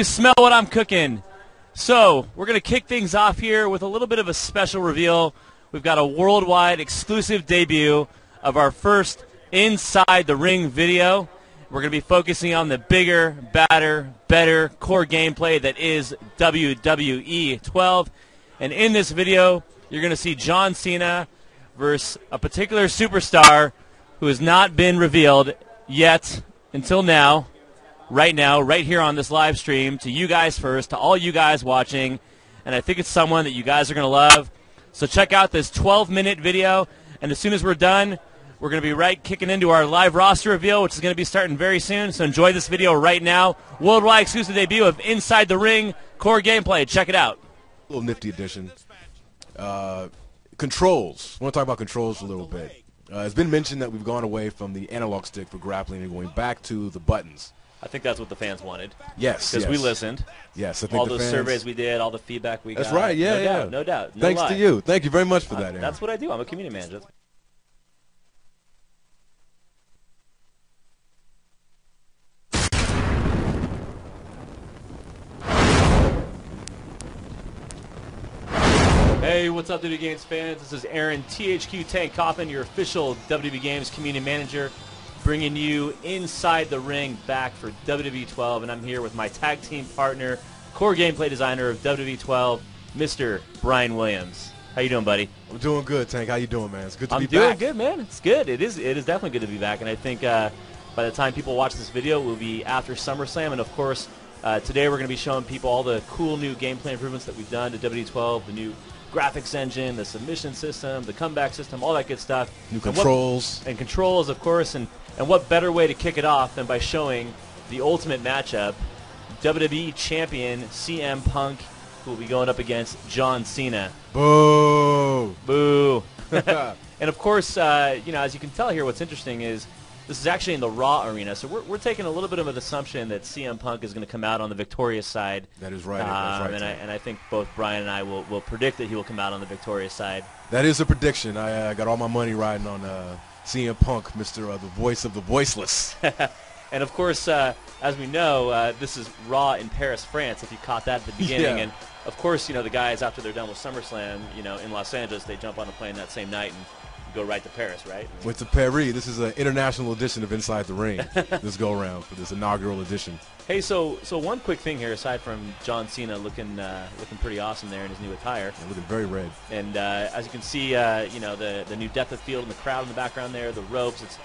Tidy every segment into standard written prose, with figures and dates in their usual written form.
You smell what I'm cooking. So we're going to kick things off here with a little bit of a special reveal. We've got a worldwide exclusive debut of our first Inside the Ring video. We're going to be focusing on the bigger, badder, better core gameplay that is WWE 12. And in this video, you're going to see John Cena versus a particular superstar who has not been revealed yet until now, right here on this live stream, to you guys first, to all you guys watching. And I think it's someone that you guys are going to love. So check out this 12-minute video, and as soon as we're done, we're going to be kicking into our live roster reveal, which is going to be starting very soon. So enjoy this video right now. Worldwide exclusive debut of Inside the Ring core gameplay. Check it out. A little nifty edition. Controls. I want to talk about controls a little bit. It's been mentioned that we've gone away from the analog stick for grappling and going back to the buttons. I think that's what the fans wanted. Yes, because we listened. Yes, I think all the those fans, surveys we did, all the feedback we got. That's right. Yeah, no doubt. No Thanks lie. to you. Thank you very much for that, Aaron. That's what I do. I'm a community manager. Hey, what's up, WWE Games fans? This is Aaron THQ Tank Coffin, your official WWE Games community manager, bringing you Inside the Ring back for WWE 12, and I'm here with my tag team partner, core gameplay designer of WWE 12, Mr. Bryan Williams. How you doing, buddy? I'm doing good, Tank. How you doing, man? It's good to be back. I'm doing good, man. It's good. It is definitely good to be back, and I think by the time people watch this video, it will be after SummerSlam, and of course, today we're going to be showing people all the cool new gameplay improvements that we've done to WWE 12, the new graphics engine, the submission system, the comeback system, all that good stuff. New controls. And controls, of course, and what better way to kick it off than by showing the ultimate matchup, WWE Champion CM Punk, who will be going up against John Cena. Boo! Boo! And of course, as you can tell here, what's interesting is this is actually in the Raw arena, so we're taking a little bit of an assumption that CM Punk is going to come out on the victorious side. That is right. That's right. And I think both Bryan and I will predict that he will come out on the victorious side. That is a prediction. I got all my money riding on CM Punk, Mr. The voice of the voiceless. And of course, as we know, this is Raw in Paris, France, if you caught that at the beginning. Yeah. And of course, the guys, after they're done with SummerSlam, in Los Angeles, they jump on a plane that same night and go right to Paris, right? Went to Paris. This is an international edition of Inside the Ring. This go around for this inaugural edition. Hey, so one quick thing here, aside from John Cena looking pretty awesome there in his new attire. Yeah, looking very red. And as you can see, the new depth of field and the crowd in the background there, the ropes.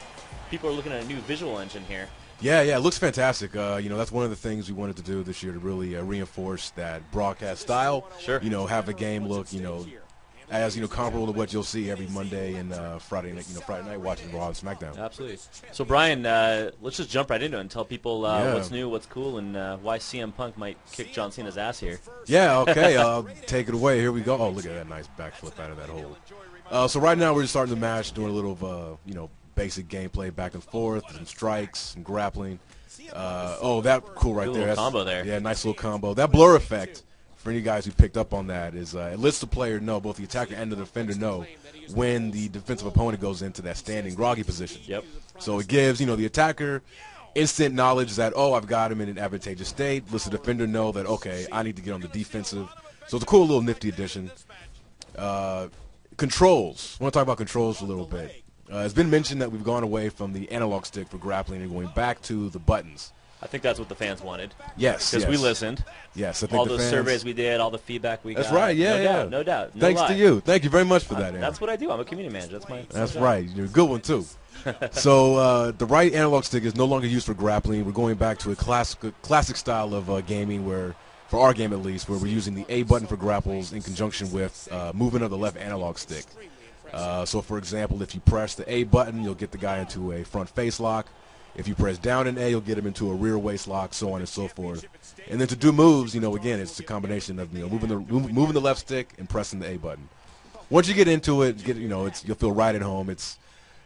People are looking at a new visual engine here. Yeah, it looks fantastic. That's one of the things we wanted to do this year to really reinforce that broadcast style. Sure. Have the game look, as comparable to what you'll see every Monday and Friday night watching Raw and SmackDown. Absolutely. So Bryan, let's just jump right into it and tell people what's new, what's cool, and why CM Punk might kick John Cena's ass here. Yeah, okay. I'll take it away. Here we go. Oh, look at that nice backflip out of that hole. So right now we're just starting the match, doing a little of basic gameplay back and forth, some strikes, some grappling. That cool right there. Little combo there. Yeah, nice little combo. That blur effect, for any guys who picked up on that, is it lets the player know, both the attacker and the defender know, when the defensive opponent goes into that standing groggy position. Yep. So it gives the attacker instant knowledge that, I've got him in an advantageous state. Lets the defender know that, okay, I need to get on the defensive. So it's a cool little nifty addition. Controls. I want to talk about controls a little bit. It's been mentioned that we've gone away from the analog stick for grappling and going back to the buttons. I think that's what the fans wanted. Yes, because we listened. Yes, I think all the those fans, surveys we did, all the feedback we got. That's right. Yeah, no doubt. Thanks to you. Thank you very much for that, Aaron. That's what I do. I'm a community manager. That's right. You're a good one too. So the right analog stick is no longer used for grappling. We're going back to a classic style of gaming where, for our game at least, where we're using the A button for grapples in conjunction with movement of the left analog stick. So, for example, if you press the A button, you'll get the guy into a front face lock. If you press down in A, you'll get him into a rear waist lock, so on and so forth. And then to do moves, again, it's a combination of moving the left stick and pressing the A button. Once you get into it, you'll feel right at home. It's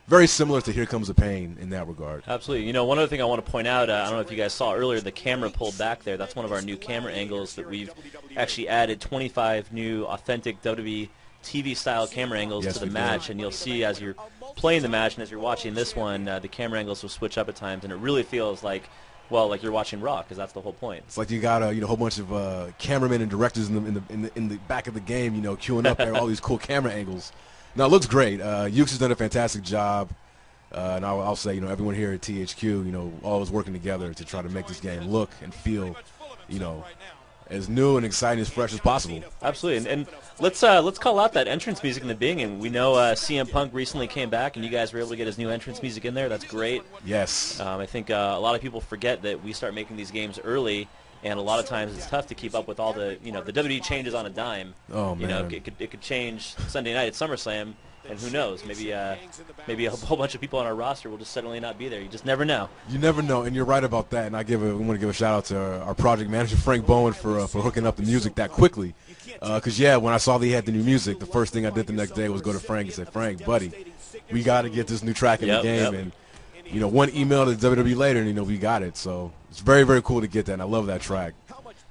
very similar to Here Comes the Pain in that regard. Absolutely. One other thing I want to point out, I don't know if you guys saw earlier, the camera pulled back there. That's one of our new camera angles that we've actually added 25 new authentic WWE TV-style camera angles to the match, and you'll see as you're playing the match and as you're watching this one, the camera angles will switch up at times, and it really feels like Well, like you're watching Raw, because that's the whole point. It's like you got a whole bunch of cameramen and directors in the back of the game, queuing up all these cool camera angles. Now it looks great. Ukes has done a fantastic job, and I'll say everyone here at THQ, always working together to try to make this game look and feel, as new and exciting, as fresh as possible. Absolutely, and let's call out that entrance music in the beginning. We know CM Punk recently came back, and you guys were able to get his new entrance music in there. That's great. Yes. I think a lot of people forget that we start making these games early, and a lot of times it's tough to keep up with all the the WWE changes on a dime. Oh man. It could change Sunday night at SummerSlam. And who knows? Maybe a whole bunch of people on our roster will just suddenly not be there. You just never know. You never know, and you're right about that. And we want to give a shout out to our project manager Frank Bowen for hooking up the music that quickly. Because when I saw that he had the new music, the first thing I did the next day was go to Frank and say, Frank, buddy, we got to get this new track in the game. Yep. And one email to WWE later, and we got it. So it's very, very cool to get that. And I love that track.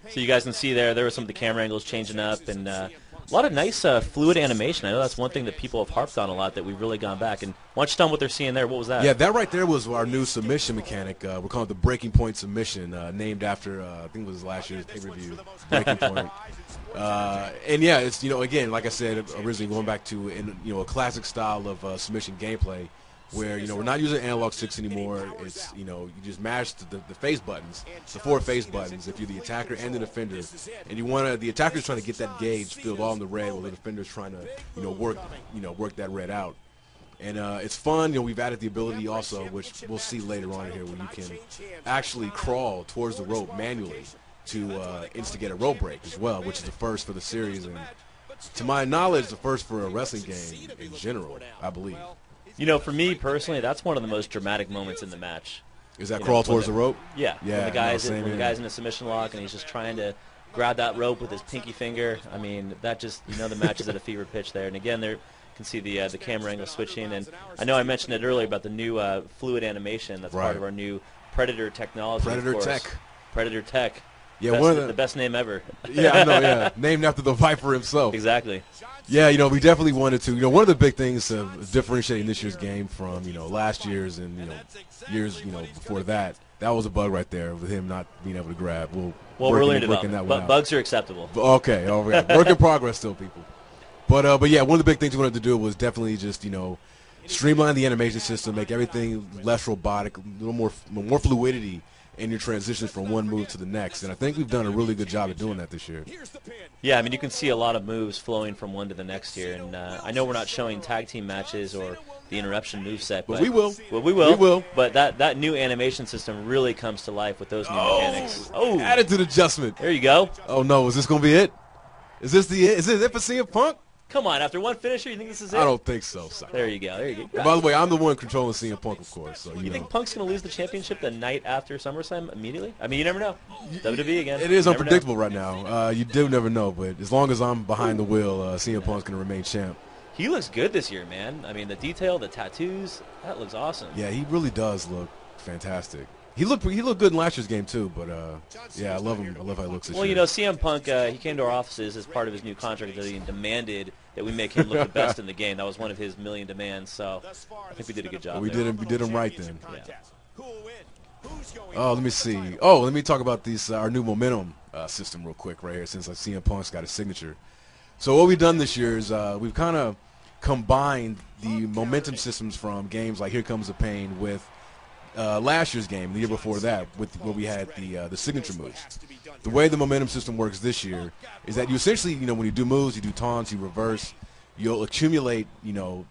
So you guys can see there were some of the camera angles changing up, and a lot of nice fluid animation. I know that's one thing that people have harped on a lot, that we've really gone back. And why don't you tell them what they're seeing there? What was that? Yeah, that right there was our new submission mechanic. We're calling it the Breaking Point submission, named after, I think it was last year's pay-per-view, Breaking Point. And yeah, it's, again, like I said, originally going back to, a classic style of submission gameplay, where we're not using analog sticks anymore. It's you just mash the face buttons, the 4 face buttons, if you're the attacker and the defender, and the attacker's trying to get that gauge filled all in the red, while the defender's trying to work that red out. And it's fun. We've added the ability also, which we'll see later on here, where you can actually crawl towards the rope manually to instigate a rope break as well, which is the first for the series, and to my knowledge, the first for a wrestling game in general, I believe. For me personally, that's one of the most dramatic moments in the match. Is that crawl towards the rope? Yeah. When the guy's in a submission lock and he's just trying to grab that rope with his pinky finger. I mean, that just the match is at a fever pitch there. And again, there you can see the camera angle switching. And I know I mentioned it earlier about the new fluid animation. That's part of our new Predator technology. Predator Tech. Yeah, the best name ever. Yeah, I know. Yeah, named after the Viper himself. Exactly. Yeah, we definitely wanted to. One of the big things of differentiating this year's game from last year's and years before that was a bug right there with him not being able to grab. We're learning development. But bugs are acceptable. Okay, work in progress still, people. But yeah, one of the big things we wanted to do was definitely just streamline the animation system, make everything less robotic, a little more fluidity in your transitions from one move to the next. And I think we've done a really good job of doing that this year. Yeah, I mean, you can see a lot of moves flowing from one to the next here. And I know we're not showing tag team matches or the interruption moveset. But we will. Well, we will. We will. But that new animation system really comes to life with those new mechanics. Oh, attitude adjustment. There you go. Oh, no. Is this going to be it? Is this it for CM Punk? Come on, after one finisher, you think this is it? I don't think so. Sorry. There you go. And by the way, I'm the one controlling CM Punk, of course. So you think Punk's going to lose the championship the night after SummerSlam immediately? I mean, you never know. WWE again. It is unpredictable right now. You do never know, but as long as I'm behind the wheel, CM Punk's going to remain champ. He looks good this year, man. I mean, the detail, the tattoos, that looks awesome. Yeah, he really does look fantastic. He looked good in last year's game too, but yeah, I love him. I love how he looks this year. Well, CM Punk, he came to our offices as part of his new contract that he demanded that we make him look the best in the game. That was one of his million demands. So I think we did a good job. Well, we did him right then. Yeah. Oh, let me see. Oh, let me talk about our new momentum system real quick right here, since CM Punk's got his signature. So what we've done this year is we've kind of combined the momentum systems from games like Here Comes the Pain with last year's game, the year before that, where we had the signature moves. The way the momentum system works this year is that you essentially, when you do moves, you do taunts, you reverse, you'll accumulate, your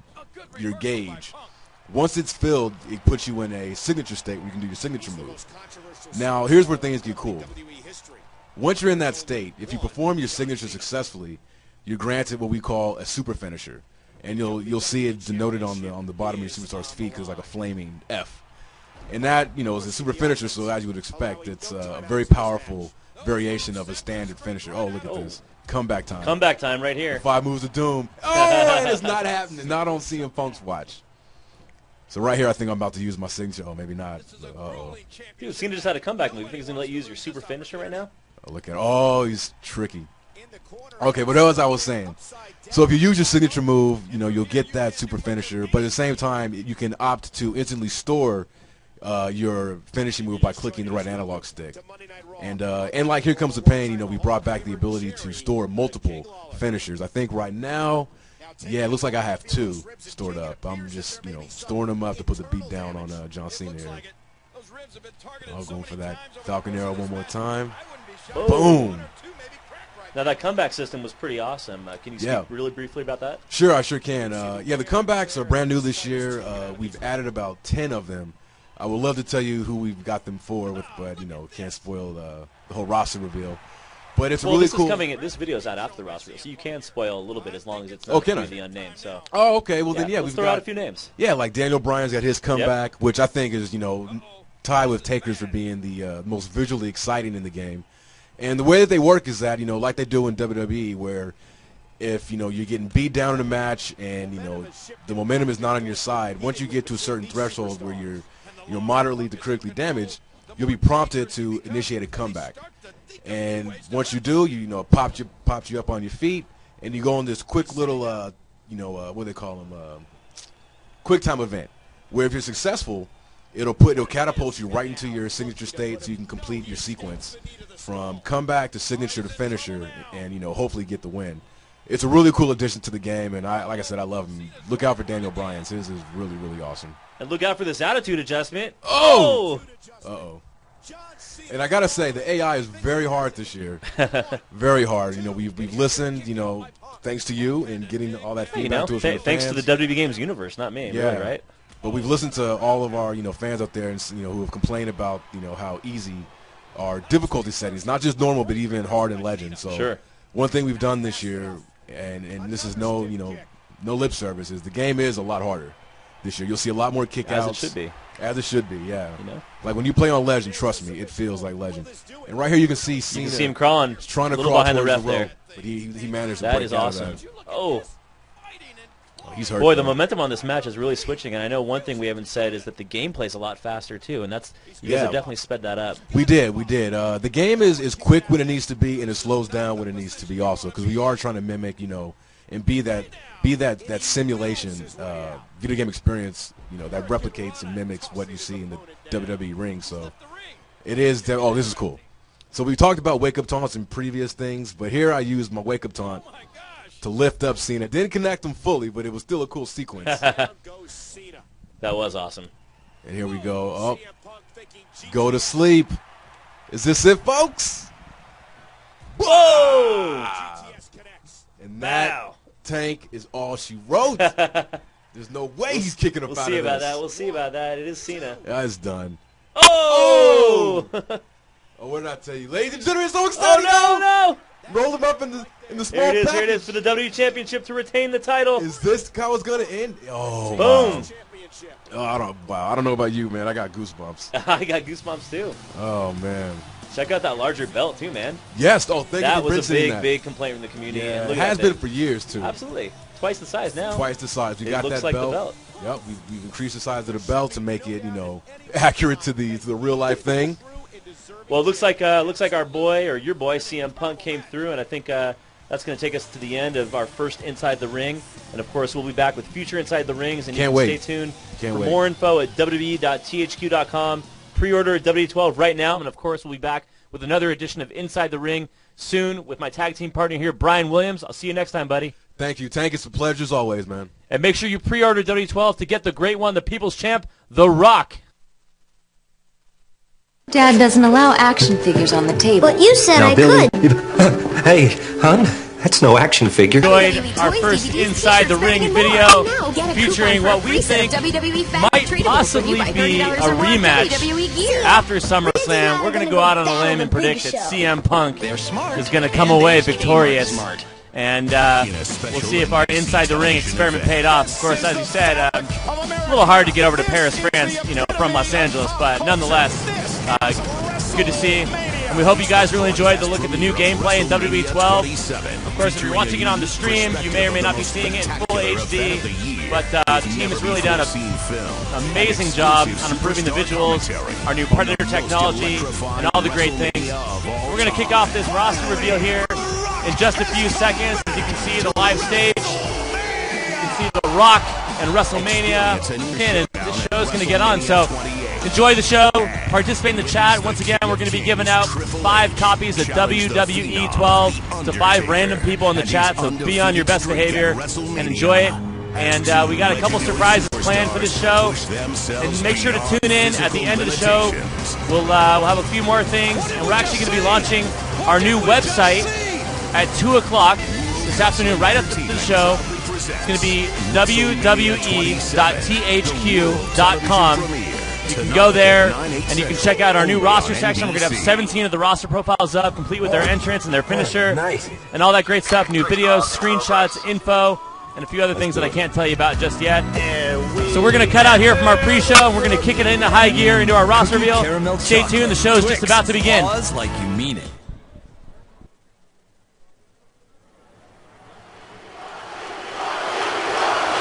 gauge. Once it's filled, it puts you in a signature state where you can do your signature move. Now, here's where things get cool. Once you're in that state, if you perform your signature successfully, you're granted what we call a super finisher, and you'll see it denoted on the bottom of your superstar's feet because like a flaming F. And that, is a super finisher, so as you would expect, it's a very powerful variation of a standard finisher. Oh, look at this. Comeback time. Comeback time right here. 5 moves of doom. Oh, it is not happening. Not on CM Punk's watch. So right here, I think I'm about to use my signature. Oh, maybe not. Uh-oh. Dude, Cena just had a comeback move. You think he's going to let you use your super finisher right now? Oh, look at it. Oh, he's tricky. Okay, but as I was saying, so if you use your signature move, you'll get that super finisher. But at the same time, you can opt to instantly store your finishing move by clicking the right analog stick. And like Here Comes the Pain, you know, we brought back the ability to store multiple finishers. I think right now, yeah, it looks like I have 2 stored up. I'm just, you know, storing them up to put the beat down on John Cena here. I'm going for that Falcon Arrow one more time. Boom. Now, that comeback system was pretty awesome. Can you speak really briefly about that? Sure, I sure can. Yeah, the comebacks are brand new this year. We've added about 10 of them. I would love to tell you who we've got them for, but you know, can't spoil the whole roster reveal. But it's really cool. This video's out after the roster, so you can spoil a little bit as long as it's not the unnamed. So. Oh, okay. Well, then, let's throw out a few names. Yeah, like Daniel Bryan's got his comeback, which I think is, you know, tied with Taker's for being the most visually exciting in the game. And the way that they work is that, you know, like they do in WWE, where if, you know, you're getting beat down in a match and, you know, the momentum is not on your side, once you get to a certain threshold where you're moderately to critically damaged, you'll be prompted to initiate a comeback. And once you do, you know, pops you up on your feet, and you go on this quick little, you know, what do they call them, quick time event, where if you're successful, it'll catapult you right into your signature state, so you can complete your sequence from comeback to signature to finisher, and, you know, hopefully get the win. It's a really cool addition to the game, and like I said, I love him. Look out for Daniel Bryan's. His is really, really awesome. And look out for this attitude adjustment. Oh! Uh-oh. And I got to say, the AI is very hard this year. Very hard. You know, we've listened, you know, thanks to you and getting all that feedback to us from the thanks fans. to the WWE Games universe, not me. Yeah. Really, right? But we've listened to all of our, you know, fans out there, and, you know, who have complained about, you know, how easy our difficulty settings, not just normal, but even hard and legend. So one thing we've done this year, and this is no lip service, is the game is a lot harder this year. You'll see a lot more kickouts. As it should be. As it should be, yeah. You know? Like when you play on Legend, trust me, it feels like Legend. And right here you can see Cena. You can see him crawling. Trying to crawl behind the ref rope, there. but he managed to that break is out awesome. of that. Oh, he's hurt. Boy, the momentum on this match is really switching, and I know one thing we haven't said is that the gameplay is a lot faster too, and that's you guys have definitely sped that up. We did. The game is quick when it needs to be, and it slows down when it needs to be also, because we are trying to mimic, you know, and be that simulation video game experience, you know, that replicates and mimics what you see in the WWE ring. So it is. Oh, this is cool. So we talked about wake up taunts in previous things, but here I used my wake up taunt to lift up Cena. Didn't connect him fully, but it was still a cool sequence. That was awesome. And here we go. Oh, go to sleep. Is this it, folks? Whoa! And that tank is all she wrote. There's no way he's kicking up out of this. We'll see about that. It is Cena. Yeah, it's done. Oh! Oh, what did I tell you? Ladies and gentlemen, it's so exciting. Oh, no! Roll him up in the small package. Here it is for the WWE Championship to retain the title. Is this how it's going to end? Oh, boom. Wow. I don't know about you, man. I got goosebumps. I got goosebumps, too. Oh, man. Check out that larger belt, too, man. Yes. Oh, thank you for mentioning that. That was a big complaint from the community. Yeah, and it has been for years, too. Absolutely. Twice the size now. Twice the size. We got that like belt. The belt. Yep. We've increased the size of the belt to make it, you know, accurate to the real life thing. Well, it looks like our boy, or your boy, CM Punk came through, and I think that's going to take us to the end of our first Inside the Ring. And, of course, we'll be back with future Inside the Rings, and you can stay tuned for more info at wwe.thq.com. Pre-order at W12 right now, and, of course, we'll be back with another edition of Inside the Ring soon with my tag team partner here, Brian Williams. I'll see you next time, buddy. Thank you, Tank. It's a pleasure as always, man. And make sure you pre-order W12 to get the great one, the People's Champ, The Rock. Dad doesn't allow action figures on the table. But you said now, I Billy, could. Hey, hon, that's no action figure. Enjoyed our first Inside the Ring video featuring what we think might possibly be a rematch after SummerSlam. We're going to go out on a limb and predict that CM Punk is going to come away victorious. And we'll see if our Inside the Ring experiment paid off. Of course, as you said, a little hard to get over to Paris, France, you know, from Los Angeles, but nonetheless, good to see. And we hope you guys really enjoyed the look at the new gameplay in WWE 12. Of course, if you're watching it on the stream, you may or may not be seeing it in full HD, but the team has really done an amazing job on improving the visuals, our new Predator technology, and all the great things. We're going to kick off this roster reveal here in just a few seconds. As you can see, the live stage, you can see The Rock and WrestleMania pin, and this show's going to get on. So Enjoy the show. Participate in the chat. Once again, we're going to be giving out 5 copies of WWE 12 to 5 random people in the chat, so be on your best behavior and enjoy it. And we got a couple surprises planned for this show. And make sure to tune in at the end of the show. We'll have a few more things. And we're actually going to be launching our new website at 2 o'clock this afternoon, right after the show. It's going to be www.thq.com. You can go there, and you can check out our new roster section. We're going to have 17 of the roster profiles up, complete with their entrance and their finisher, and all that great stuff, new videos, screenshots, info, and a few other things that I can't tell you about just yet. So we're going to cut out here from our pre-show, and we're going to kick it into high gear, into our roster reveal. Stay tuned. The show is just about to begin. Like you mean it.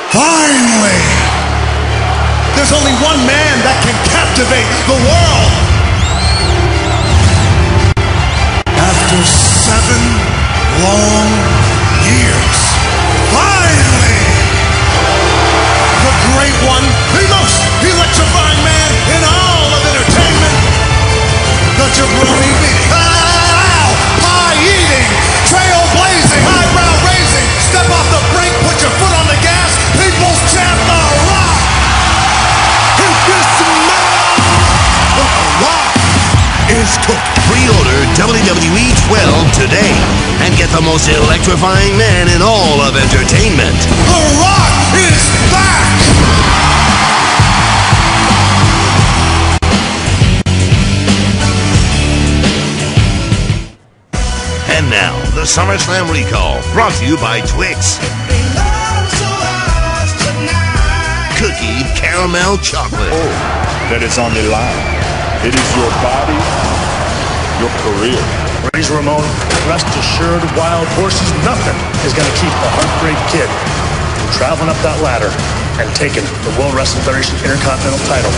Finally! There's only one man that can captivate the world! After 7 long years, finally! The great one, the most electrifying man in all of entertainment, the jabroni beating, pie-eating, trail-blazing, eyebrow-raising, step off the brink, put your foot on the gas, people's champ, The Rock! Is cooked. Pre-order WWE 12 today and get the most electrifying man in all of entertainment. The Rock is back! And now, the SummerSlam Recall, brought to you by Twix. Cookie caramel chocolate. Oh, that is on the line. It is your body, your career. Razor Ramon, rest assured, Wild Horses, nothing is going to keep the Heartbreak Kid from traveling up that ladder and taking the World Wrestling Federation Intercontinental title.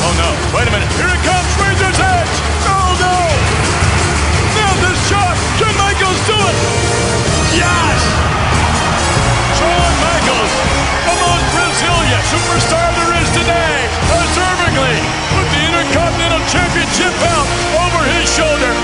Oh no, wait a minute. Here it comes, Razor's Edge! Oh no! Now this shot! Shawn Michaels do it! Yes! Shawn Michaels, the most Brazilian superstar there is today, deservingly put the Intercontinental Championship belt over his shoulder.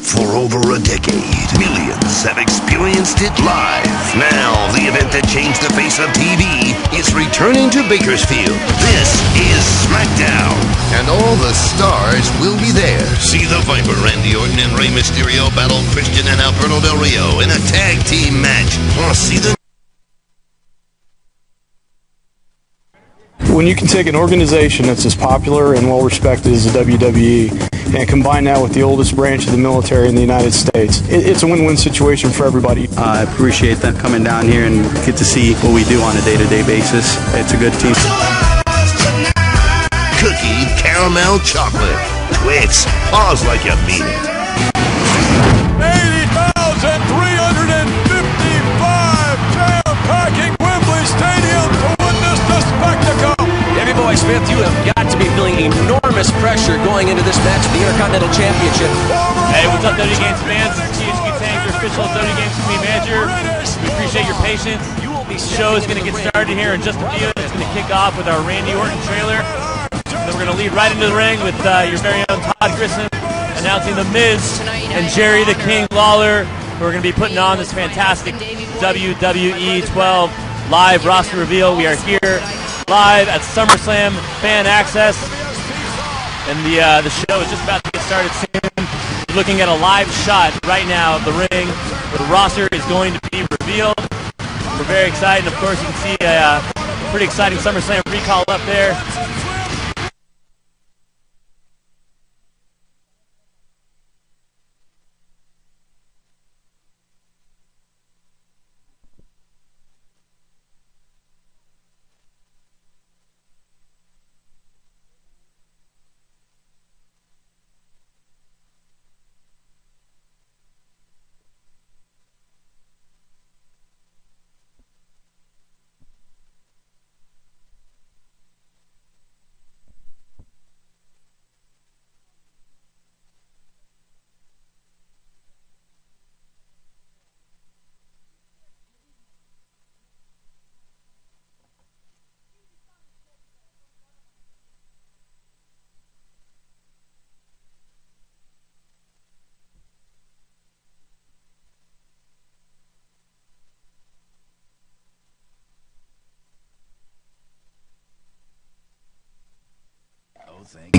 For over a decade, millions have experienced it live. Now, the event that changed the face of TV is returning to Bakersfield. This is SmackDown, and all the stars will be there. See the Viper, Randy Orton, and Rey Mysterio battle Christian and Alberto Del Rio in a tag team match. Plus, see the When you can take an organization that's as popular and well-respected as the WWE and combine that with the oldest branch of the military in the United States, it's a win-win situation for everybody. I appreciate them coming down here and get to see what we do on a day-to-day basis. It's a good team. Cookie caramel chocolate. Twix. Pause like you mean it. 80,355 jam-packing Wembley Stadium to witness the spectacle. Davey Boy Smith, you have got to be feeling enormous pressure going into this match for the Intercontinental Championship. Hey, what's up, WWE Games fans? It's THQ Tank, your official WWE Games Community Manager. We appreciate your patience. The show is going to get started here in just a few. It's going to kick off with our Randy Orton trailer. Then we're going to lead right into the ring with your very own Todd Grissom announcing The Miz and Jerry the King Lawler, who are going to be putting on this fantastic WWE 12 live roster reveal. We are here live at SummerSlam Fan Access, and the show is just about to get started soon. We're looking at a live shot right now of the ring where the roster is going to be revealed. We're very excited. Of course, you can see a pretty exciting SummerSlam recall up there.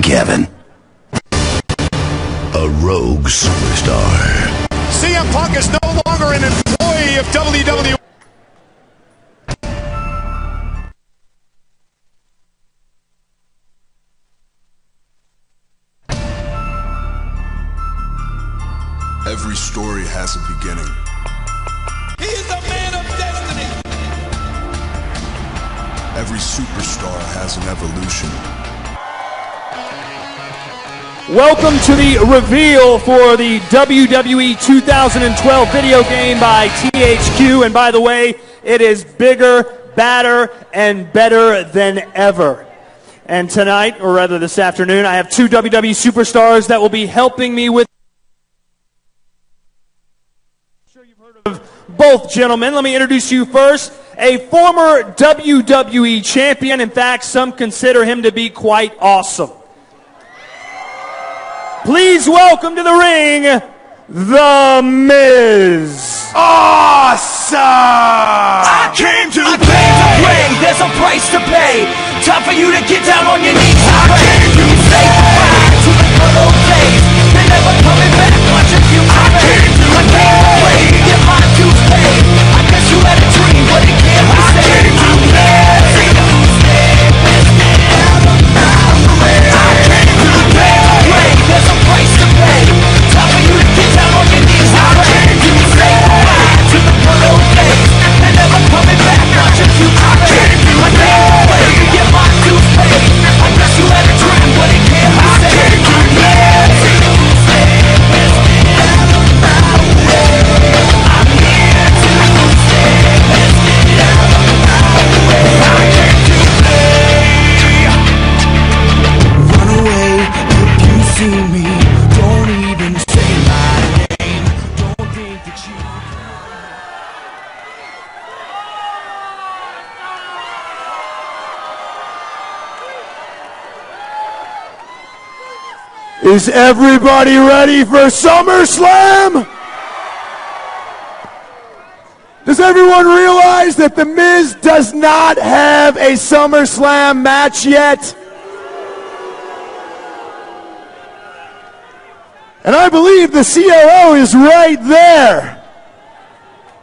Kevin. A rogue superstar. CM Punk is no longer an employee of WWE. Every story has a beginning. He is a man of destiny. Every superstar has an evolution. Welcome to the reveal for the WWE 2012 video game by THQ. And by the way, it is bigger, badder, and better than ever. And tonight, or rather this afternoon, I have two WWE superstars that will be helping me with. I'm sure you've heard of both gentlemen. Let me introduce you first. A former WWE champion. In fact, some consider him to be quite awesome. Please welcome to the ring, The Miz. Awesome! I came to play. There's a price to pay. Time for you to get down on your knees. I came to say goodbye to the good old days. They're never coming back. Watch your future. I came to play. Get my dues paid. I guess you had a dream, but it can't be saved. I came to play. There's a price to pay. Time for you to get down on your knees. I came to say goodbye to the good old days. They're never coming back. Watch your future. I came to play. Get my dues paid. I guess you had a dream, but it can't be saved. I came to play. Run away if you see me. Don't even say my name. Don't think that you... Is everybody ready for SummerSlam? Does everyone realize that The Miz does not have a SummerSlam match yet? And I believe the COO is right there.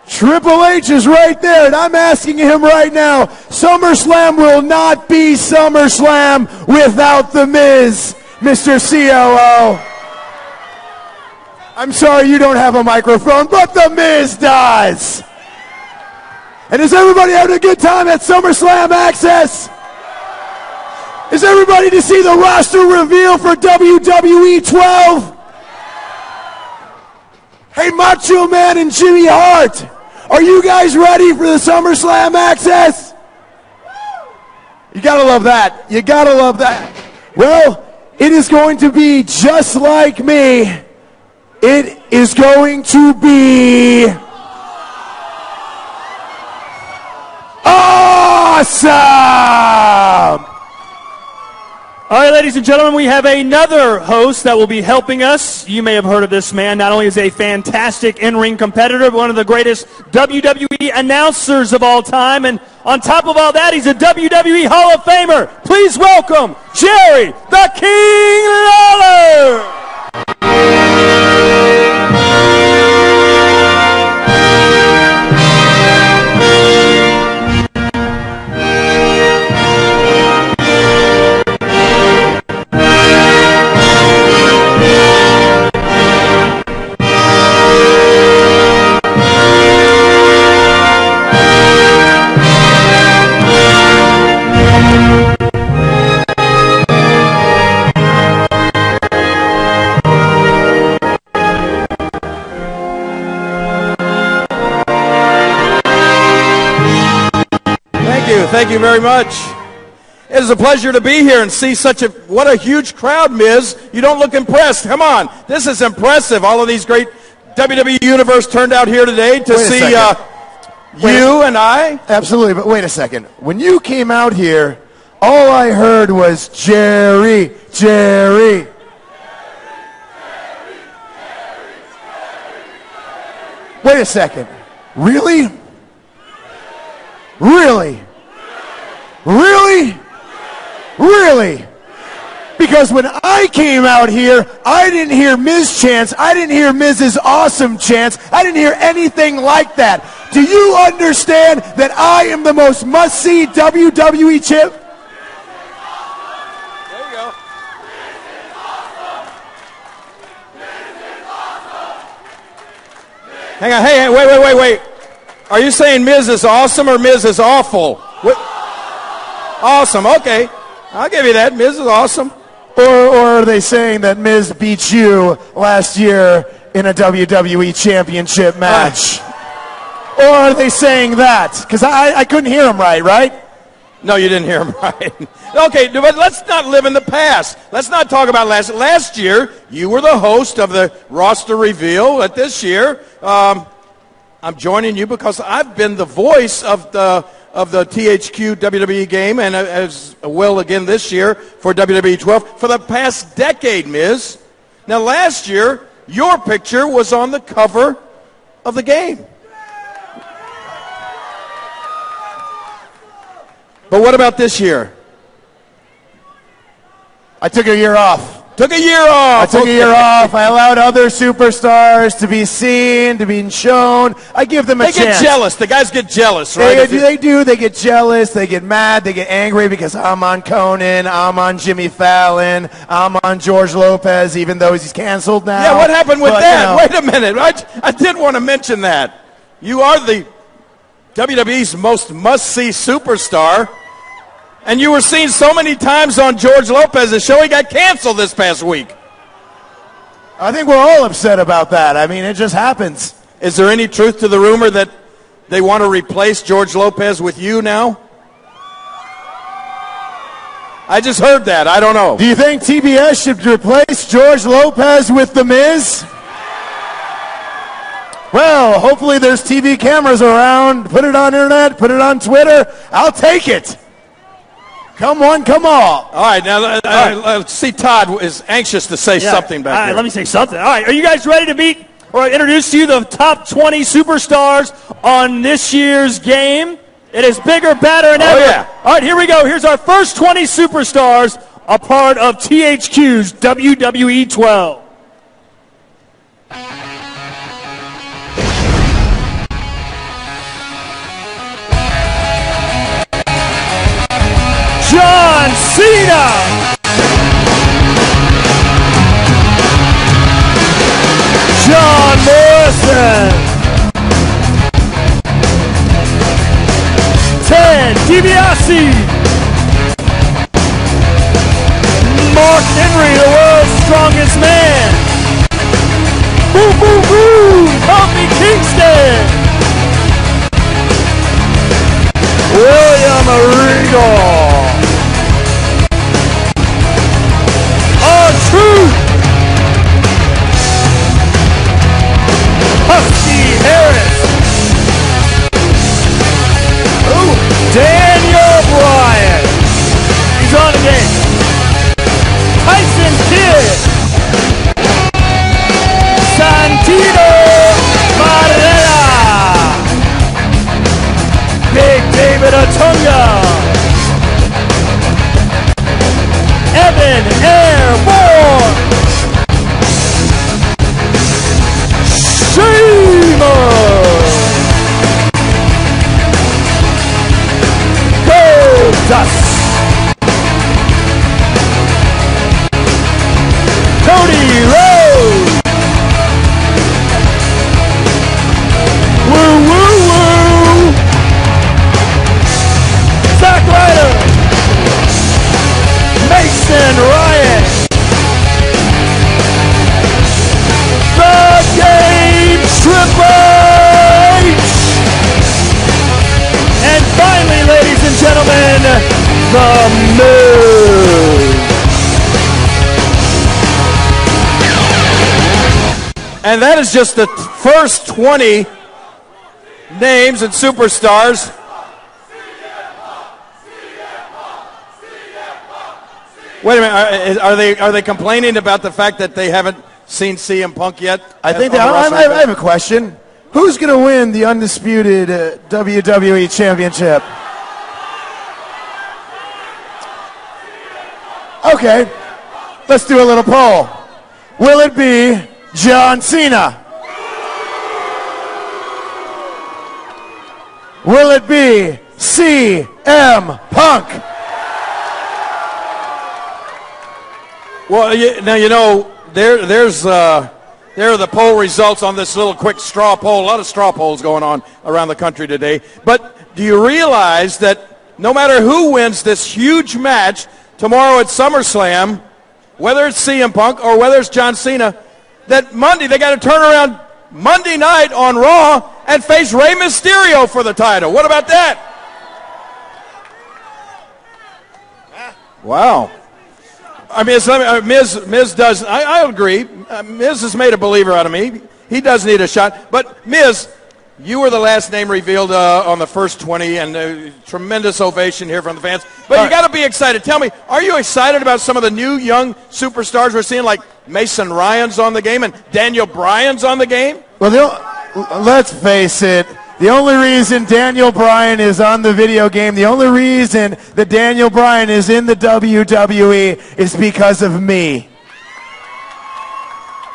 Triple H is right there, and I'm asking him right now, SummerSlam will not be SummerSlam without The Miz, Mr. COO. I'm sorry you don't have a microphone, but The Miz does. And is everybody having a good time at SummerSlam Access? Is everybody to see the roster reveal for WWE 12? Hey, Macho Man and Jimmy Hart, are you guys ready for the SummerSlam Access? You gotta love that. You gotta love that. Well, it is going to be just like me. It is going to be awesome! All right, ladies and gentlemen, we have another host that will be helping us. You may have heard of this man. Not only is he a fantastic in-ring competitor, but one of the greatest WWE announcers of all time. And on top of all that, he's a WWE Hall of Famer. Please welcome Jerry the King Lawler. Thank you very much. It is a pleasure to be here and see what a huge crowd, Miz. You don't look impressed. Come on. This is impressive. All of these great WWE Universe turned out here today to see you and I. Absolutely, but wait a second. When you came out here, all I heard was Jerry, Jerry. Wait a second. Really? Really? Really? Really? Because Because when I came out here, I didn't hear Miz chants. I didn't hear Miz's awesome chants. I didn't hear anything like that. Do you understand that I am the most must-see WWE champ? There you go. Hang on. Hey, wait. Are you saying Miz is awesome or Miz is awful? What? Awesome, okay. I'll give you that. Miz is awesome. Or are they saying that Miz beat you last year in a WWE Championship match? Or are they saying that? Because I couldn't hear him right? No, you didn't hear him right. Okay, but let's not live in the past. Let's not talk about last year. You were the host of the roster reveal. At this year, I'm joining you because I've been the voice of the THQ WWE game, and as well again this year for WWE 12 for the past decade, Miz. Now, last year, your picture was on the cover of the game. But what about this year? I took a year off. I took a year off. I allowed other superstars to be seen, to be shown. I give them a chance. They get jealous. The guys get jealous, right? They do. They get jealous. They get mad. They get angry because I'm on Conan. I'm on Jimmy Fallon. I'm on George Lopez, even though he's canceled now. Yeah, what happened with that? Wait a minute. I did want to mention that. You are the WWE's most must-see superstar. And you were seen so many times on George Lopez's show, he got canceled this past week. I think we're all upset about that. I mean, it just happens. Is there any truth to the rumor that they want to replace George Lopez with you now? I just heard that. I don't know. Do you think TBS should replace George Lopez with The Miz? Well, hopefully there's TV cameras around. Put it on internet. Put it on Twitter. I'll take it. Come on, come on. All right, now let's see. Todd is anxious to say something back there. Let me say something. All right, are you guys ready to meet or introduce to you the top 20 superstars on this year's game? It is bigger, badder, and ever. Yeah. All right, here we go. Here's our first 20 superstars, a part of THQ's WWE 12. John Cena. John Morrison. Ted Dibiase. Mark Henry, the world's strongest man. Boom, boom, boom. Kofi Kingston. William Regal. R-thruth. Husky Harris. Ooh, Daniel Bryan. He's on again. Tyson Kidd. Santino Marella. Big David Otunga. Evan Airborne. Sheamus. Goldust. Cody Rhodes. Woo woo woo. Zack Ryder. Mason Ryan. The Game Triple H. And finally, ladies and gentlemen, The Miz. And that is just the first 20 names and superstars. Wait a minute, are they complaining about the fact that they haven't seen CM Punk yet? I think I have a question. Who's going to win the undisputed WWE Championship? Okay. Let's do a little poll. Will it be John Cena? Will it be CM Punk? Well, there are the poll results on this little quick straw poll. A lot of straw polls going on around the country today. But do you realize that no matter who wins this huge match tomorrow at SummerSlam, whether it's CM Punk or whether it's John Cena, that Monday they got to turn around Monday night on Raw and face Rey Mysterio for the title. What about that? Wow. I mean, Miz does. I agree. Miz has made a believer out of me. He does need a shot. But Miz, you were the last name revealed on the first 20, and tremendous ovation here from the fans. But you got to be excited. Tell me, are you excited about some of the new young superstars we're seeing, like Mason Ryan's on the game and Daniel Bryan's on the game? Well, let's face it. The only reason Daniel Bryan is on the video game, the only reason that Daniel Bryan is in the WWE is because of me.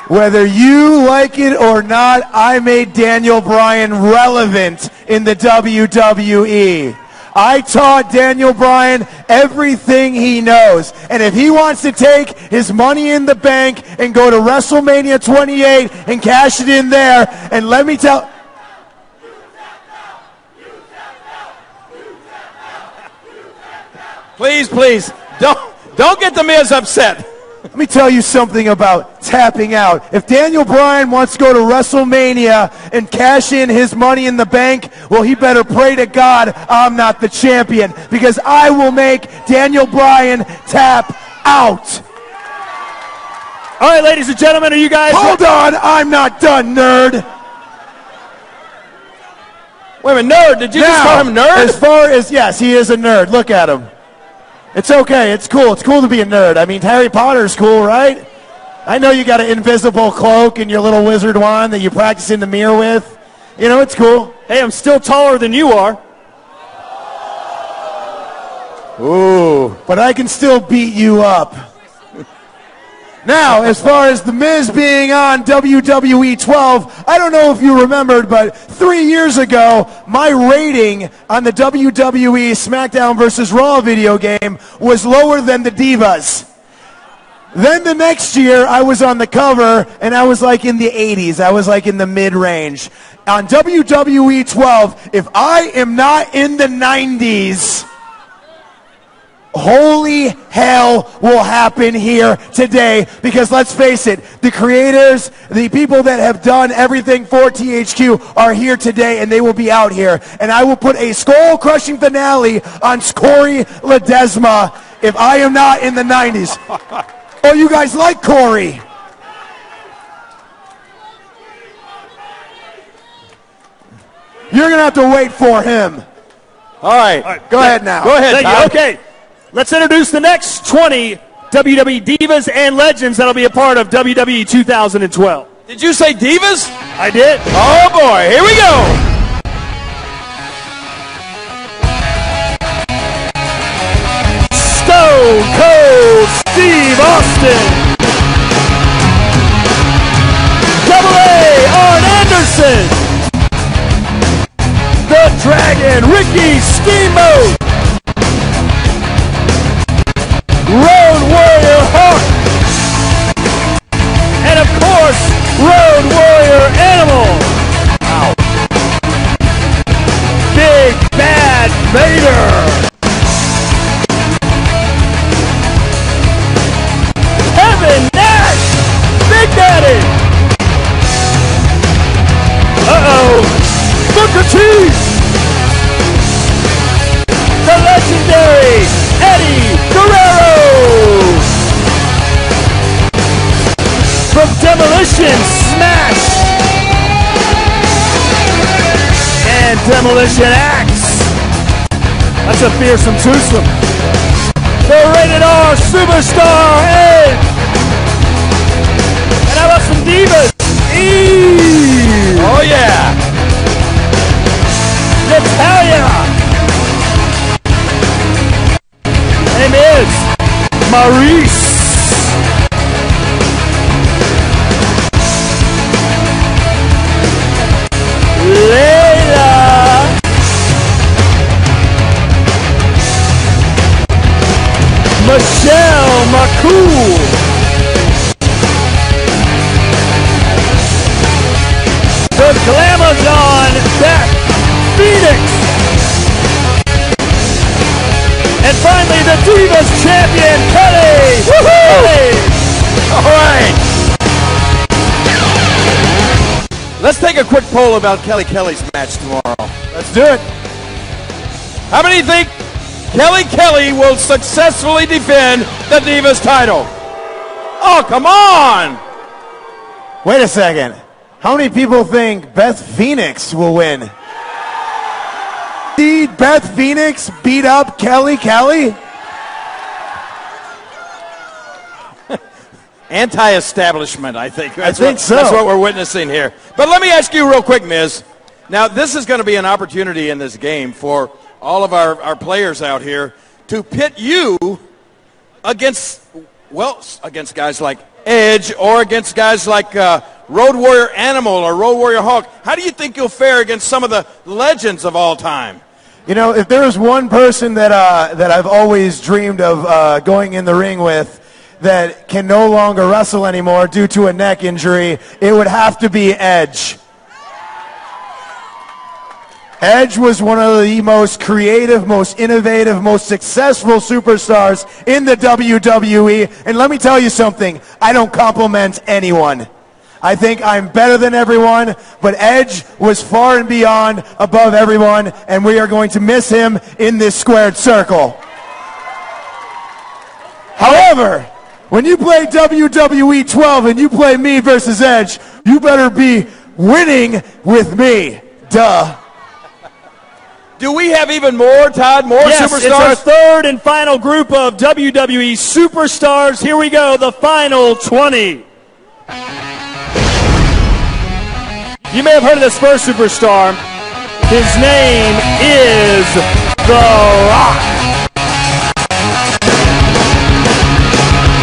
Whether you like it or not, I made Daniel Bryan relevant in the WWE. I taught Daniel Bryan everything he knows. And if he wants to take his Money in the Bank and go to WrestleMania 28 and cash it in there, and let me tell... Please, don't get the Miz upset. Let me tell you something about tapping out. If Daniel Bryan wants to go to WrestleMania and cash in his Money in the Bank, well, he better pray to God I'm not the champion, because I will make Daniel Bryan tap out. All right, ladies and gentlemen, are you guys... Hold on, I'm not done, nerd. Wait a minute, nerd? Did you just call him nerd? As far as, yes, he is a nerd. Look at him. It's okay. It's cool. It's cool to be a nerd. I mean, Harry Potter's cool, right? I know you got an invisible cloak and your little wizard wand that you practice in the mirror with. You know, it's cool. Hey, I'm still taller than you are. Ooh. But I can still beat you up. Now, as far as The Miz being on WWE 12, I don't know if you remembered, but 3 years ago, my rating on the WWE SmackDown vs. Raw video game was lower than the Divas. Then the next year, I was on the cover, and I was like in the 80s. I was like in the mid-range. On WWE 12, if I am not in the 90s... holy hell will happen here today, because let's face it, the creators, the people that have done everything for THQ are here today, and they will be out here. And I will put a skull-crushing finale on Corey Ledesma if I am not in the 90s. Oh, you guys like Corey? You're going to have to wait for him. All right. Go ahead now. Go ahead, Todd. Okay. Let's introduce the next 20 WWE Divas and Legends that'll be a part of WWE 2012. Did you say Divas? I did. Oh, boy. Here we go. Stone Cold Steve Austin. Double A Arn Anderson. The Dragon Ricky Steamboat. Road Warrior Hawk, and of course, Road Warrior Animal. Wow. Big Bad Vader. Kevin Nash, Big Daddy. Booker T. The legendary Eddie Guerrero. From Demolition, Smash. And Demolition Axe. That's a fearsome twosome. The Rated R Superstar Edge. And how about some Divas? Eve. Oh, yeah. Natalia. Name is Maurice. was on Beth Pheonix. And finally, the Divas champion, Kelly. Woohoo! All right. Let's take a quick poll about Kelly's match tomorrow. Let's do it. How many think Kelly will successfully defend the Divas title? Oh, come on! Wait a second. How many people think Beth Pheonix will win? Did Beth Pheonix beat up Kelly? Anti-establishment, I think. I think so. That's what we're witnessing here. But let me ask you real quick, Miz. Now, this is going to be an opportunity in this game for all of our players out here to pit you against guys like Edge or against guys like Road Warrior Animal or Road Warrior Hawk. How do you think you'll fare against some of the legends of all time? You know, if there was one person that I've always dreamed of going in the ring with that can no longer wrestle anymore due to a neck injury, it would have to be Edge. Edge was one of the most creative, most innovative, most successful superstars in the WWE. And let me tell you something, I don't compliment anyone. I think I'm better than everyone, but Edge was far and beyond above everyone, and we are going to miss him in this squared circle. However, when you play WWE 12 and you play me versus Edge, you better be winning with me. Duh. Do we have even more, Todd? More superstars? Yes, it's our third and final group of WWE superstars. Here we go, the final 20. You may have heard of this first superstar. His name is The Rock.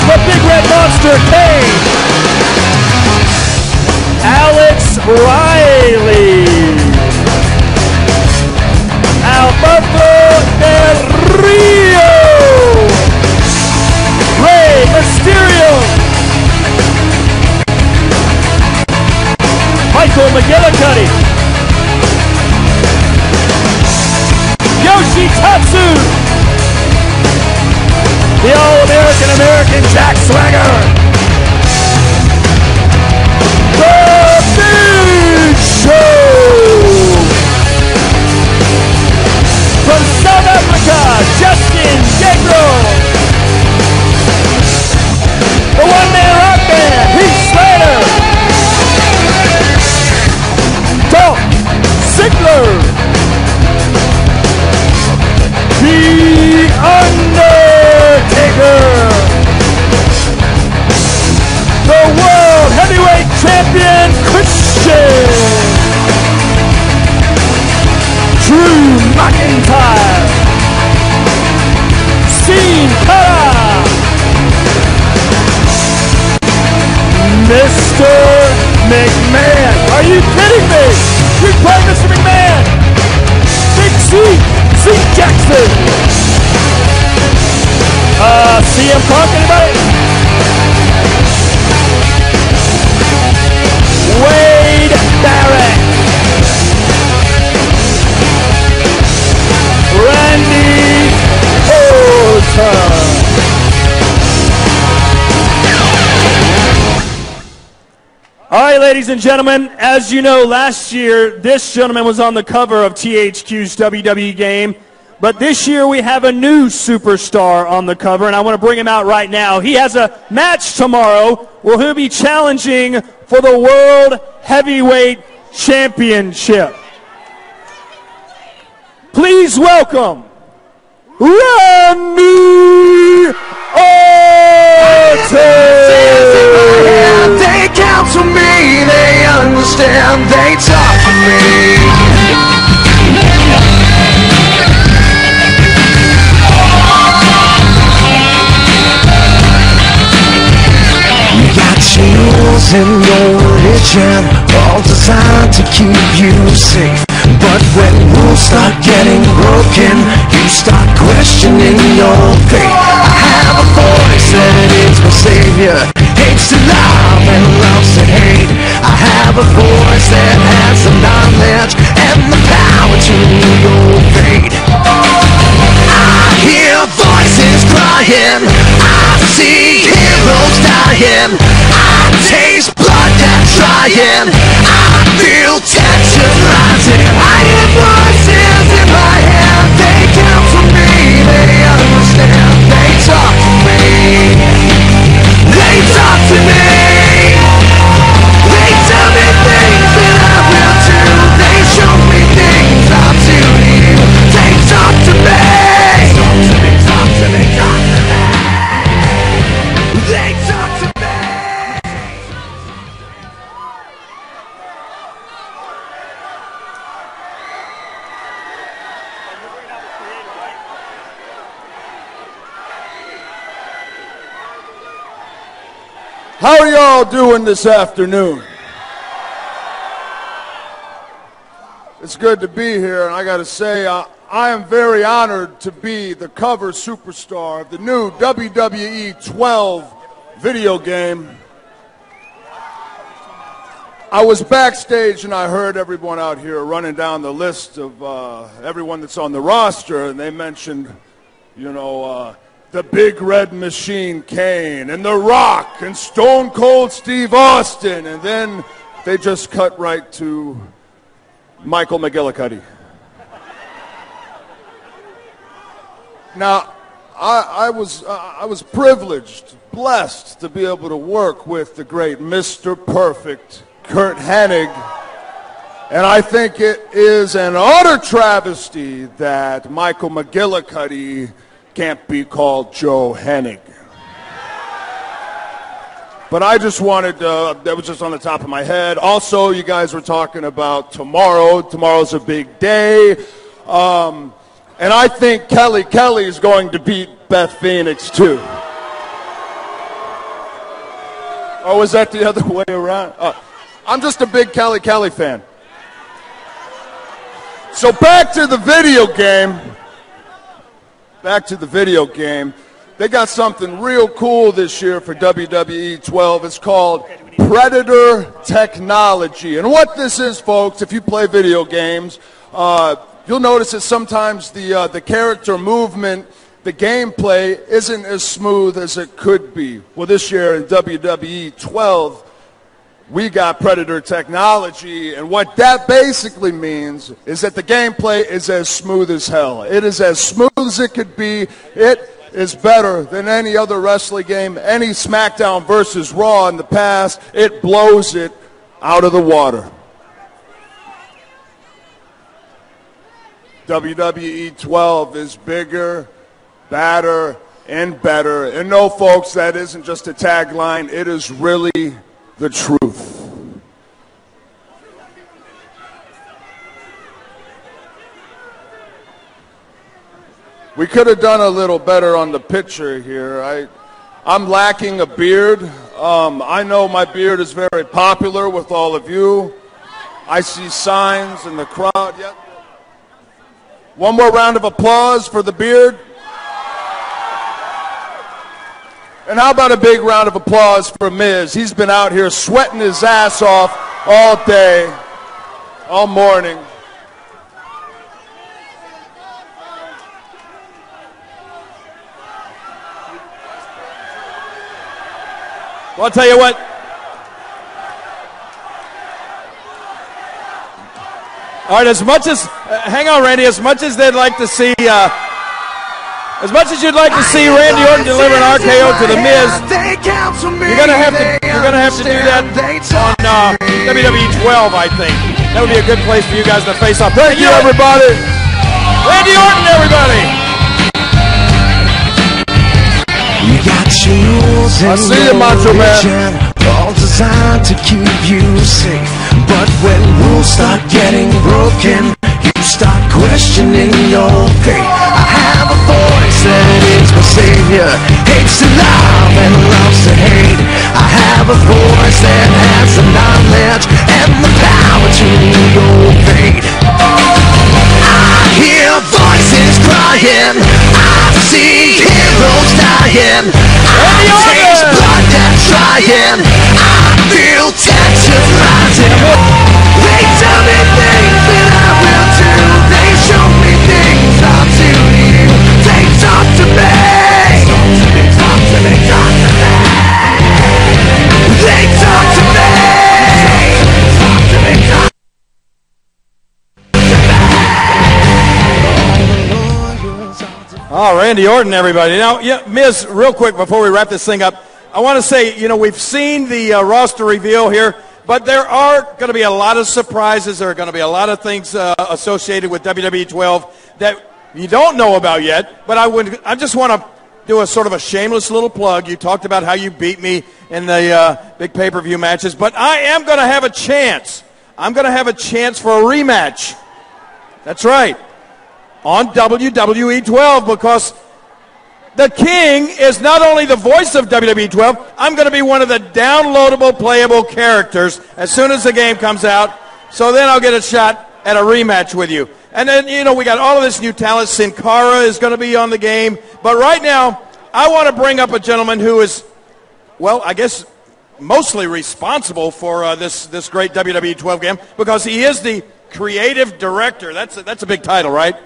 The Big Red Monster Kane. Alex Riley. Alberto Del Rio. Rey Mysterio. Michael McGillicuddy. Yoshi Tatsu. The All-American Jack Swagger. The Big Show. From South Africa, Justin Gabriel. The one-man rock band, Heath Slater. Dolph Ziggler. The Undertaker. The World Heavyweight Champion, Christian. Drew McIntyre. Cena. Mr. McMahon. Are you kidding me? We play Mr. McMahon. Big Zeke Jackson. CM Punk, anybody? Wade Barrett. Randy Orton. All right, ladies and gentlemen, as you know, last year, this gentleman was on the cover of THQ's WWE game, but this year we have a new superstar on the cover, and I want to bring him out right now. He has a match tomorrow where he'll be challenging for the World Heavyweight Championship. Please welcome Randy Orton! They counsel me, they understand, they talk to me. You got rules and no religion, all designed to keep you safe. But when rules start getting broken, you start questioning your faith. I have a voice that is my savior, hates to love and loves to hate. I have a voice that has some knowledge trying. I see heroes dying. I taste blood that's trying. I feel tension rising. I hear voices in my head. They count for me. They understand. They talk to me. They talk to me. They tell me things that I will do. They show me things I'm too new. They talk to me. Talk to me, talk to me, talk to me. They talk to me. How are y'all doing this afternoon? It's good to be here, and I got to say, I am very honored to be the cover superstar of the new WWE 12 video game. I was backstage and I heard everyone out here running down the list of everyone that's on the roster, and they mentioned, you know, the Big Red Machine Kane and The Rock and Stone Cold Steve Austin, and then they just cut right to Michael McGillicuddy. Now, I was privileged, blessed to be able to work with the great Mr. Perfect, Kurt Hennig, and I think it is an utter travesty that Michael McGillicuddy can't be called Joe Hennig. But I just wanted, that was just on the top of my head. Also, you guys were talking about tomorrow. Tomorrow's a big day. And I think Kelly is going to beat Beth Pheonix too. Or was that the other way around? I'm just a big Kelly fan. So back to the video game. They got something real cool this year for WWE 12. It's called Predator Technology. And what this is, folks, if you play video games, you'll notice that sometimes the character movement, the gameplay isn't as smooth as it could be. Well, this year in WWE 12, we got Predator Technology, and what that basically means is that the gameplay is as smooth as hell. It is as smooth as it could be. It is better than any other wrestling game, any SmackDown versus Raw in the past. It blows it out of the water. WWE 12 is bigger, badder, and better. And no, folks, that isn't just a tagline. It is really the truth. We could have done a little better on the picture here. I'm lacking a beard. I know my beard is very popular with all of you. I see signs in the crowd. Yep. One more round of applause for the beard. And how about a big round of applause for Miz? He's been out here sweating his ass off all day, all morning. Well, I'll tell you what. All right, as much as, hang on, Randy, as much as they'd like to see, as much as you'd like to see Randy Orton deliver an RKO to The Miz, you're gonna have to do that on WWE 12, I think. That would be a good place for you guys to face off. Thank you, everybody. Randy Orton, everybody. You got chills in your religion, all designed to keep you safe. But when rules start getting broken, you start questioning your faith. I have a voice that is my savior, hates to love and loves to hate. I have a voice that has the knowledge and the power to your fate. I hear voices crying, I see heroes dying, I taste blood that's trying, I feel tension rising. They tell me things that I will do, they show me things I'm too new. They talk to me. Oh, Randy Orton, everybody. Now, yeah, Miz, real quick before we wrap this thing up, I want to say, you know, we've seen the roster reveal here, but there are going to be a lot of surprises. There are going to be a lot of things associated with WWE 12 that you don't know about yet. But I just want to do a sort of a shameless little plug. You talked about how you beat me in the big pay-per-view matches, but I am going to have a chance. I'm going to have a chance for a rematch. That's right. On WWE 12, because the King is not only the voice of WWE 12, I'm going to be one of the downloadable playable characters as soon as the game comes out. So then I'll get a shot at a rematch with you. And then, you know, we got all of this new talent. Sin Cara is going to be on the game. But right now, I want to bring up a gentleman who is, well, I guess mostly responsible for this great WWE 12 game, because he is the creative director. That's a big title, right?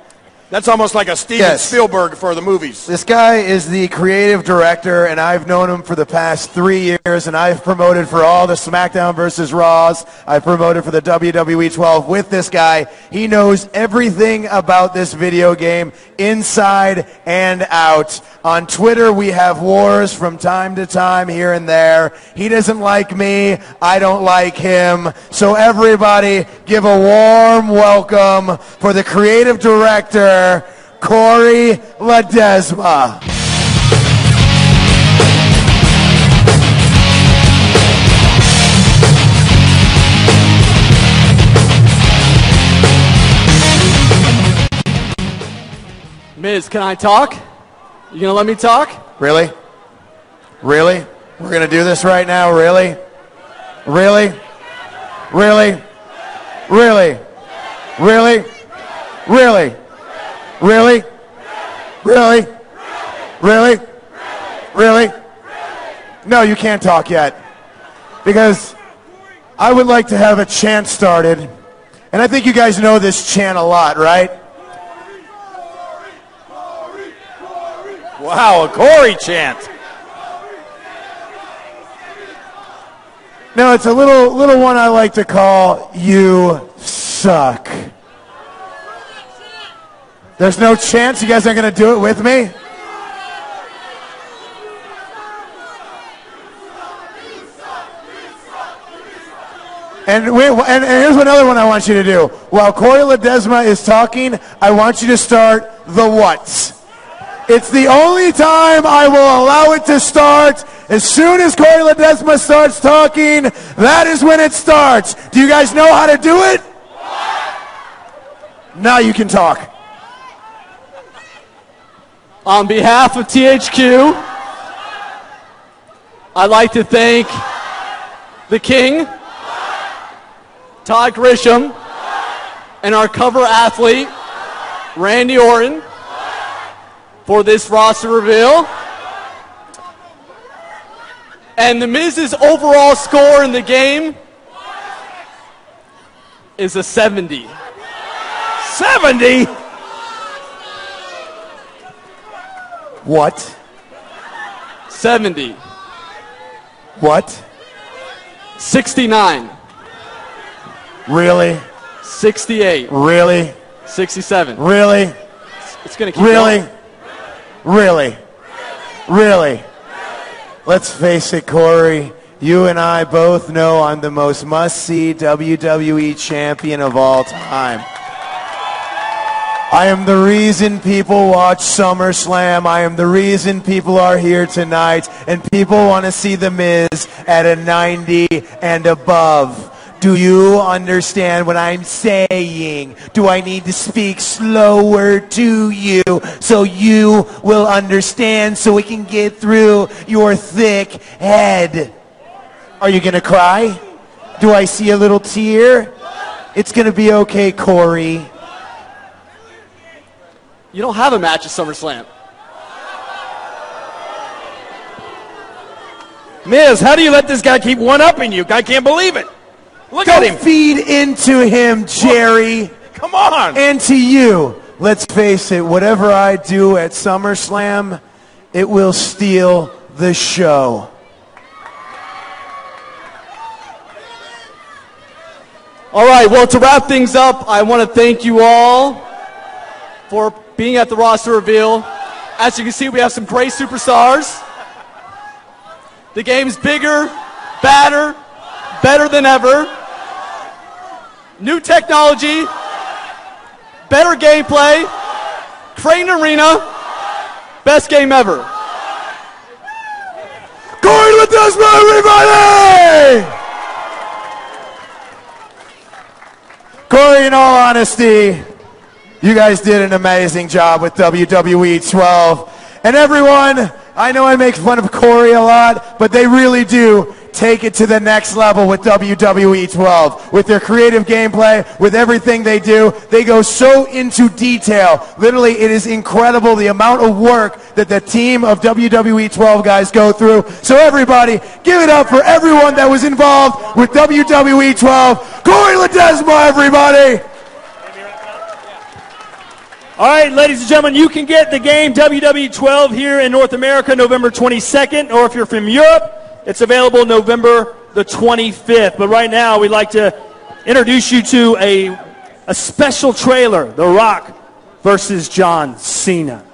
That's almost like a Steven Spielberg for the movies. This guy is the creative director, and I've known him for the past 3 years, and I've promoted for all the SmackDown versus Raws. I've promoted for the WWE 12 with this guy. He knows everything about this video game, inside and out. On Twitter, we have wars from time to time here and there. He doesn't like me. I don't like him. So everybody give a warm welcome for the creative director, Corey Ledesma. Miz, can I talk? You gonna let me talk? Really? Really? We're gonna do this right now? Really? Really? Really? Really? Really? Really? Really? Really? Really? Really? No, you can't talk yet. Because I would like to have a chant started. And I think you guys know this chant a lot, right? Wow, a Corey chant. No, it's a little one I like to call "You Suck." There's no chance you guys aren't going to do it with me? And here's another one I want you to do. While Corey Ledesma is talking, I want you to start the what's. It's the only time I will allow it to start. As soon as Corey Ledesma starts talking, that is when it starts. Do you guys know how to do it? Now you can talk. On behalf of THQ, I'd like to thank the King, Todd Grisham, and our cover athlete, Randy Orton, for this roster reveal. And the Miz's overall score in the game is a 70. 70? What? 70. What? 69. Really? 68. Really? 67. Really? It's going to keep really? going. Really? Really? Let's face it, Corey. You and I both know I'm the most must-see WWE champion of all time. I am the reason people watch SummerSlam. I am the reason people are here tonight. And people want to see The Miz at a 90 and above. Do you understand what I'm saying? Do I need to speak slower to you so you will understand, so we can get through your thick head? Are you going to cry? Do I see a little tear? It's going to be okay, Corey. You don't have a match at SummerSlam. Miz, how do you let this guy keep one-upping you? I can't believe it. Look at him. Feed into him, Jerry. Come on. And to you. Let's face it, whatever I do at SummerSlam, it will steal the show. All right, well, to wrap things up, I want to thank you all for being at the roster reveal. As you can see, we have some great superstars. The game's bigger, badder, better than ever. New technology, better gameplay, Crane Arena, best game ever. Corey Ledesma, everybody! Corey, in all honesty, you guys did an amazing job with WWE 12. And everyone, I know I make fun of Corey a lot, but they really do take it to the next level with WWE 12. With their creative gameplay, with everything they do, they go so into detail. Literally, it is incredible the amount of work that the team of WWE 12 guys go through. So everybody, give it up for everyone that was involved with WWE 12. Corey Ledesma, everybody! All right, ladies and gentlemen, you can get the game WWE 12 here in North America November 22nd, or if you're from Europe, it's available November the 25th. But right now, we'd like to introduce you to a special trailer, The Rock versus John Cena.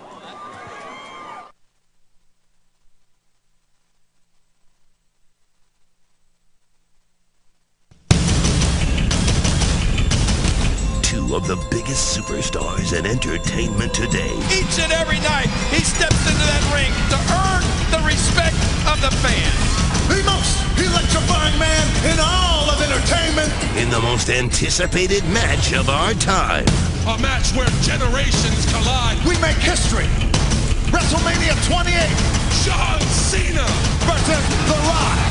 Of the biggest superstars in entertainment today. Each and every night, he steps into that ring to earn the respect of the fans. The most electrifying man in all of entertainment. In the most anticipated match of our time. A match where generations collide. We make history. WrestleMania 28. John Cena versus The Rock.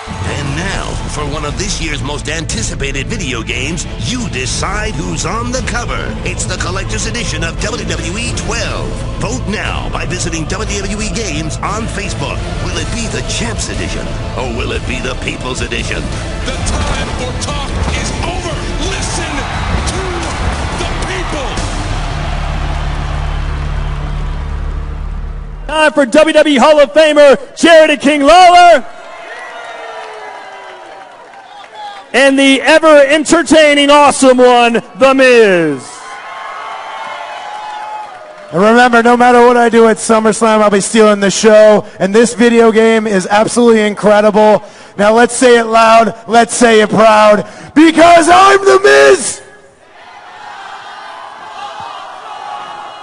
And now, for one of this year's most anticipated video games, you decide who's on the cover. It's the collector's edition of WWE 12. Vote now by visiting WWE Games on Facebook. Will it be the Champs Edition, or will it be the People's Edition? The time for talk is over. Listen to the people. Time for WWE Hall of Famer Jared King Lawler. And the ever-entertaining, awesome one, The Miz. And remember, no matter what I do at SummerSlam, I'll be stealing the show. And this video game is absolutely incredible. Now let's say it loud, let's say it proud. Because I'm The Miz!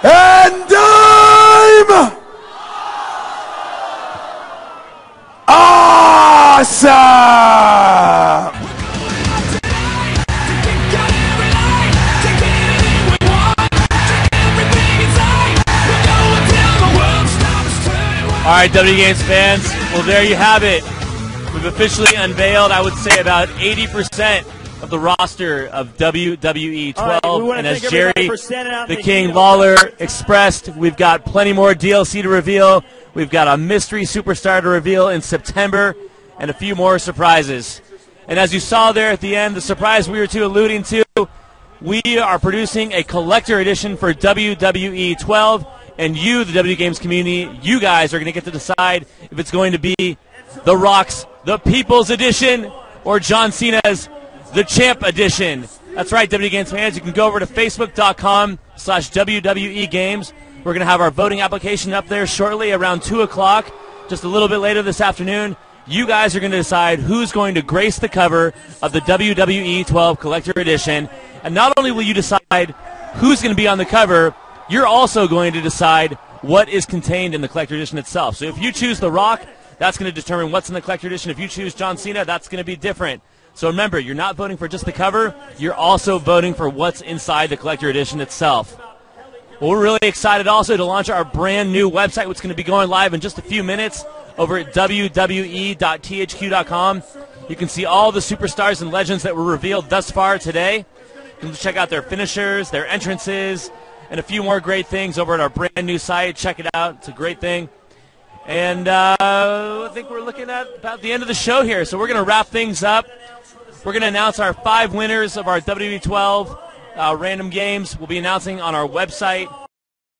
And I'm... awesome! All right, W Games fans, well, there you have it. We've officially unveiled, I would say, about 80% of the roster of WWE 12. Right, and as Jerry, the King Lawler, expressed, we've got plenty more DLC to reveal. We've got a mystery superstar to reveal in September and a few more surprises. And as you saw there at the end, the surprise we were alluding to, we are producing a collector edition for WWE 12. And you, the W Games community, you guys are going to get to decide if it's going to be The Rock's The People's Edition or John Cena's The Champ Edition. That's right, W Games fans. You can go over to Facebook.com/WWE Games. We're going to have our voting application up there shortly around 2 o'clock, just a little bit later this afternoon. You guys are going to decide who's going to grace the cover of the WWE 12 Collector Edition. And not only will you decide who's going to be on the cover, you're also going to decide what is contained in the Collector Edition itself. So if you choose The Rock, that's going to determine what's in the Collector Edition. If you choose John Cena, that's going to be different. So remember, you're not voting for just the cover. You're also voting for what's inside the Collector Edition itself. Well, we're really excited also to launch our brand new website, which is going to be going live in just a few minutes over at wwe.thq.com. You can see all the superstars and legends that were revealed thus far today. You can check out their finishers, their entrances, and a few more great things over at our brand new site. Check it out. It's a great thing. And I think we're looking at about the end of the show here. So we're going to wrap things up. We're going to announce our 5 winners of our WWE 12 random games. We'll be announcing on our website